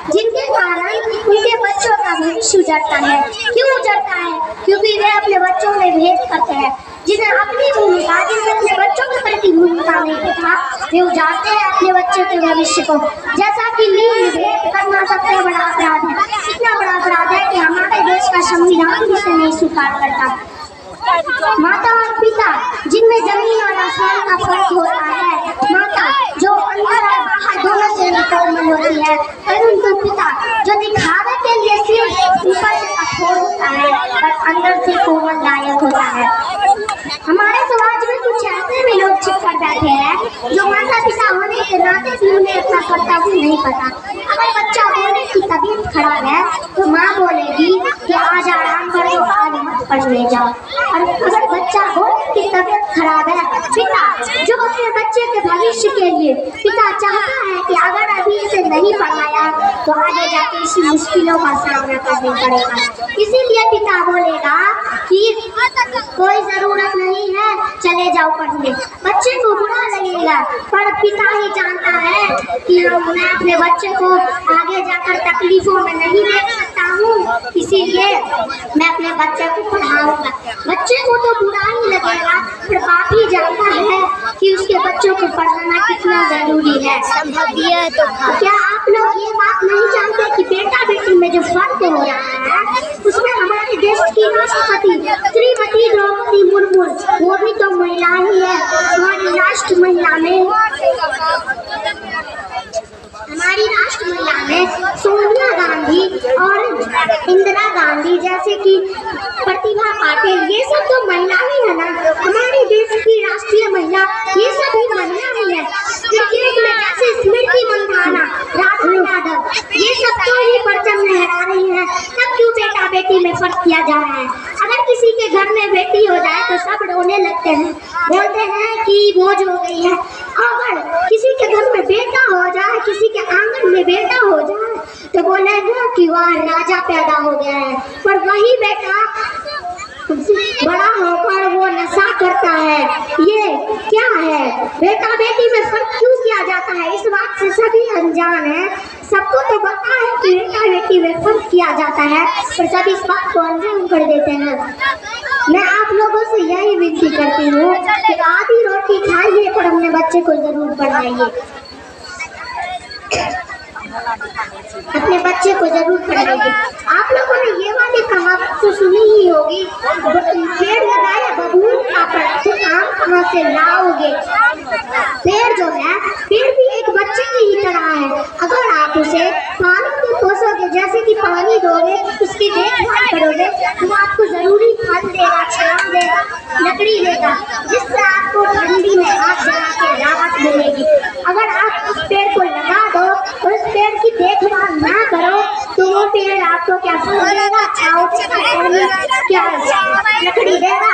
जिनके कारण उनके बच्चों का भविष्य उजड़ता है। क्यों उजड़ता है? क्योंकि वे अपने बच्चों में भेद करते हैं। जिन्हें अपनी भूमिका, जिन्हें अपने बच्चों के प्रति भूमिका नहीं था, वे उजाड़ते हैं अपने बच्चों के भविष्य को। जैसा कि लिंग भेद करना सबसे बड़ा अपराध है। इतना बड़ा अपराध है कि हमारे देश का संविधान भी इसे नहीं स्वीकार करता। माता और पिता, जिनमें जमीन और आसमान का फर्क होता है। माता जो अंदर और बाहर दोनों से कोमल होती है, परंतु पिता जो दिखावे के लिए सिर्फ ऊपर से कठोर होता है और अंदर से कोमल दायक होता है। हमारे समाज में कुछ ऐसे भी लोग छिप कर बैठे हैं जो माता पिता होने के नाते भी उन्हें अपना कर्तव्य नहीं पता। अगर बच्चा बोले कि तबीयत खराब है तो माँ बोलेगी कि आज आराम करो, आज मत पढ़ने जाओ। और अगर बच्चा बोले कि तबीयत खराब है, पिता जो अपने बच्चे के भविष्य के लिए पिता चाहता है कि अगर अभी इसे नहीं पढ़ाया तो आगे जाके इसी मुश्किलों का सामना करना पड़ेगा, इसीलिए पिता बोलेगा कि कोई जरूरत नहीं है, चले जाओ पढ़ने। बच्चे को बुरा लगेगा, पर पिता ही जानता है कि मैं अपने बच्चे को आगे जाकर तकलीफों में नहीं देख सकता हूँ, इसीलिए मैं अपने बच्चे को पढ़ाऊंगा। बच्चे को तो बुरा ही लगेगा, पर बाप ही जानता है कि उसके बच्चों को पढ़ाना कितना जरूरी है। तो क्या आप लोग ये बात नहीं जानते कि बेटा बेटी में जो फर्क हो रहा है उसमें हमारे देश की राष्ट्रपति श्रीमती द्रौपदी मुर्मू, वो भी तो महिला ही है। हमारी राष्ट्र महिला में सोनिया गांधी और इंदिरा गांधी जैसे कि प्रतिभा पाटिल, ये सब तो महिला ही है ना। हमारे देश की राष्ट्रीय महिला ये सब भी महिला ही है। क्रिकेट में जैसे स्मृति मंदाना, राहुल यादव, ये सब तो ही परचम लहरा रही है। तब क्यों बेटा बेटी में फर्क किया जा रहा है? अगर किसी के घर में बेटी हो जाए तो सब रोने लगते हैं, बोलते हैं कि बोझ हो गई है। अगर किसी के घर में बेटा हो जाए, किसी के आंगन में बेटा हो जाए तो बोलेगा कि वाह राजा पैदा हो गया है। पर वही बेटा बड़ा होकर वो नशा करता है। ये क्या है? बेटा बेटी में फर्क क्यों किया जाता है? इस बात से सभी अनजान है। सबको तो पता है कि बेटा बेटी में फर्क किया जाता है, पर सब इस बात को अनजान कर देते हैं। मैं आप लोगों से यही विनती करती हूँ कि आधी रोटी खाइए पर अपने बच्चे को जरूर पढ़ाइए, अपने बच्चे को जरूर पढ़ाइए। आप लोगों ने ये वाली कहावत तो सुनी ही होगी, पेड़ लगाया बबूल का पर आम कहाँ से लाओगे। पेड़ जो है, पेड़ भी एक बच्चे की ही तरह है। अगर आप उसे पालोगे पोसोगे, जैसे कि पानी दोगे, उसकी देखभाल करोगे, तो आपको जरूरी फल देगा, छांव देगा, लकड़ी देगा, जिससे आपको ठंडी में आग जला के राहत मिलेगी। अगर आप उस पेड़ को लगा दो और उस पेड़ की देखभाल ना करो तो वो पेड़ आपको क्या फल देगा, छांव देगा, क्या लकड़ी देगा।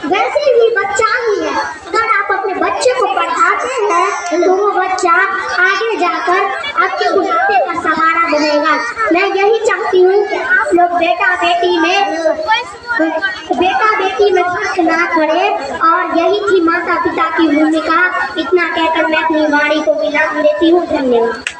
वैसे ही बच्चा ही है, अगर आप अपने बच्चे को पढ़ाते हैं तो वो बच्चा आगे जाकर आपके बुढ़ापे का सहारा बनेगा। मैं यही चाहती हूँ कि आप लोग बेटा बेटी में फर्क ना करें, और यही थी माता पिता की भूमिका। इतना कहकर मैं अपनी वाणी को विराम देती हूँ। धन्यवाद।